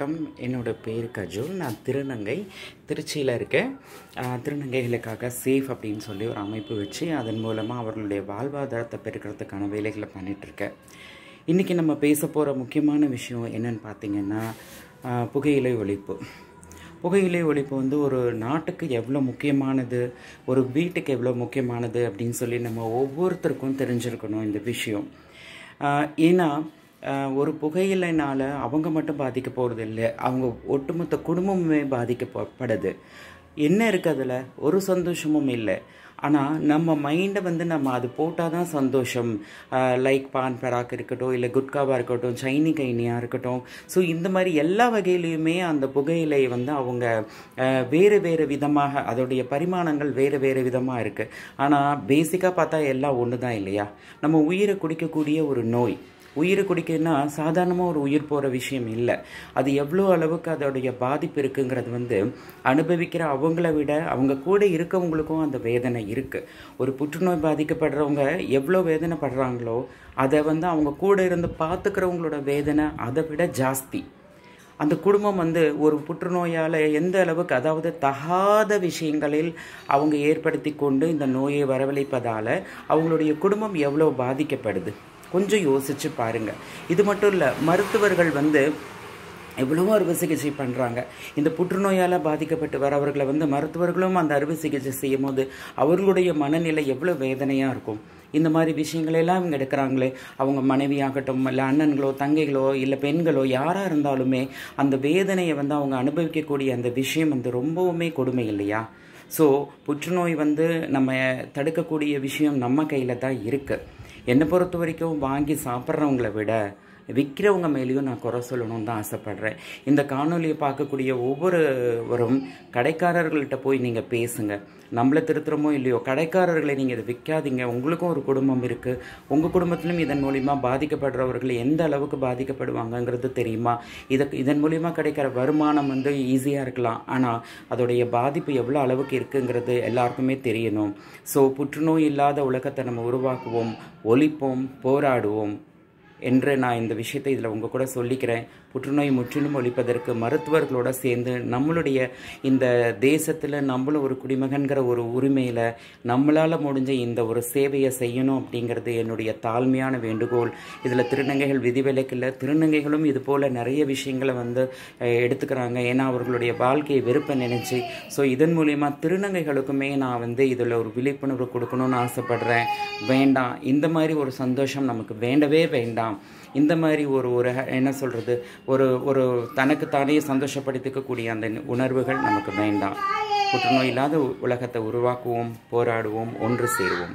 வணக்கம். என்னோட பேர் கஜோல். நான் திருச்சியில் இருக்கேன். திருநங்கைகளுக்காக சேஃப் அப்படின்னு சொல்லி ஒரு அமைப்பு வச்சு அதன் மூலமாக அவர்களுடைய வாழ்வாதாரத்தை பெருக்கிறதுக்கான வேலைகளை பண்ணிகிட்ருக்கேன். இன்றைக்கி நம்ம பேச போகிற முக்கியமான விஷயம் என்னென்னு பார்த்திங்கன்னா, புகையிலை ஒழிப்பு. புகையிலை ஒழிப்பு ஒரு நாட்டுக்கு எவ்வளோ முக்கியமானது, ஒரு வீட்டுக்கு எவ்வளோ முக்கியமானது அப்படின்னு சொல்லி நம்ம ஒவ்வொருத்தருக்கும் தெரிஞ்சிருக்கணும் இந்த விஷயம். ஏன்னா ஒரு புகையிலைனால் அவங்க மட்டும் பாதிக்க போகிறது இல்லை, அவங்க ஒட்டுமொத்த குடும்பமுமே பாதிக்கப்படுது. என்ன இருக்குது அதில்? ஒரு சந்தோஷமும் இல்லை. ஆனால் நம்ம மைண்டை நம்ம அது போட்டால் தான் சந்தோஷம். லைக் பான் பராக் இருக்கட்டும், இல்லை குட்காவாக இருக்கட்டும், சைனி கைனியாக இருக்கட்டும். ஸோ இந்த மாதிரி எல்லா வகையிலையுமே அந்த புகையிலை அவங்க வேறு வேறு விதமாக, அதோடைய பரிமாணங்கள் வேறு வேறு விதமாக இருக்குது. ஆனால் பேசிக்காக பார்த்தா எல்லாம் ஒன்று தான் இல்லையா? நம்ம உயிரை குடிக்கக்கூடிய ஒரு நோய். உயிரை குடிக்கணும்னா சாதாரணமாக ஒரு உயிர் போகிற விஷயம் இல்லை. அது எவ்வளோ அளவுக்கு அதோடைய பாதிப்பு இருக்குங்கிறது அனுபவிக்கிற அவங்கள விட அவங்க கூட இருக்கவங்களுக்கும் அந்த வேதனை இருக்குது. ஒரு புற்றுநோய் பாதிக்கப்படுறவங்க எவ்வளோ வேதனைப்படுறாங்களோ அதை அவங்க கூட இருந்து பார்த்துக்கிறவங்களோட வேதனை அதை விட ஜாஸ்தி. அந்த குடும்பம் ஒரு புற்றுநோயால் எந்த அளவுக்கு, அதாவது தகாத விஷயங்களில் அவங்க ஏற்படுத்தி கொண்டு இந்த நோயை வரவழைப்பதால் அவங்களுடைய குடும்பம் எவ்வளோ பாதிக்கப்படுது கொஞ்சம் யோசிச்சு பாருங்கள். இது மட்டும் இல்லை, மருத்துவர்கள் எவ்வளவோ அறுவை சிகிச்சை பண்ணுறாங்க. இந்த புற்றுநோயால் பாதிக்கப்பட்டு வரவர்களை மருத்துவர்களும் அந்த அறுவை சிகிச்சை செய்யும் போது அவர்களுடைய மனநிலை எவ்வளோ வேதனையாக இருக்கும். இந்த மாதிரி விஷயங்களெல்லாம் இவங்க எடுக்கிறாங்களே, அவங்க மனைவியாகட்டும், இல்லை அண்ணன்களோ தங்கைகளோ இல்லை பெண்களோ யாராக இருந்தாலுமே அந்த வேதனையை அவங்க அனுபவிக்கக்கூடிய அந்த விஷயம் ரொம்பவுமே கொடுமை இல்லையா? ஸோ புற்றுநோய் நம்ம தடுக்கக்கூடிய விஷயம் நம்ம கையில் தான் இருக்குது. என்னை பொறுத்த வரைக்கும் வாங்கி சாப்பிட்றவங்கள விட விற்கிறவங்க மேலேயும் நான் குறை சொல்லணும்னு தான் ஆசைப்பட்றேன். இந்த காணொலியை பார்க்கக்கூடிய ஒவ்வொருவரும் கடைக்காரர்கள்ட்ட போய் நீங்கள் பேசுங்க. நம்மளை திருத்துறமோ இல்லையோ, கடைக்காரர்களை நீங்கள் இதை விற்காதீங்க. உங்களுக்கும் ஒரு குடும்பம் இருக்குது. உங்கள் குடும்பத்திலும் இதன் மூலிமா பாதிக்கப்படுறவர்கள் எந்த அளவுக்கு பாதிக்கப்படுவாங்கங்கிறது தெரியுமா? இதன் மூலிமா கிடைக்கிற வருமானம் ஈஸியாக இருக்கலாம், ஆனால் அதோடைய பாதிப்பு எவ்வளோ அளவுக்கு இருக்குங்கிறது எல்லாருக்குமே தெரியணும். ஸோ புற்றுநோய் இல்லாத உலகத்தை நம்ம உருவாக்குவோம், ஒழிப்போம், போராடுவோம் என்று நான் இந்த விஷயத்தை இதில் உங்கள் கூட சொல்லிக்கிறேன். புற்றுநோய் முற்றிலும் ஒழிப்பதற்கு மருத்துவர்களோட சேர்ந்து நம்மளுடைய இந்த தேசத்தில் நம்மளும் ஒரு குடிமகன்கிற ஒரு உரிமையில் நம்மளால் முடிஞ்ச இந்த ஒரு சேவையை செய்யணும் அப்படிங்கிறது என்னுடைய தாழ்மையான வேண்டுகோள். இதில் திருநங்கைகள் விதிவிலக்கில்லை. திருநங்கைகளும் இது போல் நிறைய விஷயங்களை எடுத்துக்கிறாங்க. ஏன்னா அவர்களுடைய வாழ்க்கையை வெறுப்பை நினைச்சு. ஸோ இதன் மூலயமா திருநங்கைகளுக்குமே நான் இதில் ஒரு விழிப்புணர்வு கொடுக்கணும்னு ஆசைப்படுறேன். வேண்டாம், இந்த மாதிரி ஒரு சந்தோஷம் நமக்கு வேண்டவே வேண்டாம். இந்த மாதிரி ஒரு என்ன சொல்கிறது, ஒரு தனக்குத்தானே சந்தோஷப்படுத்திக்கக்கூடிய அந்த உணர்வுகள் நமக்கு வேண்டாம். புற்றுநோய் இல்லாத உலகத்தை உருவாக்குவோம், போராடுவோம், ஒன்று சேருவோம்.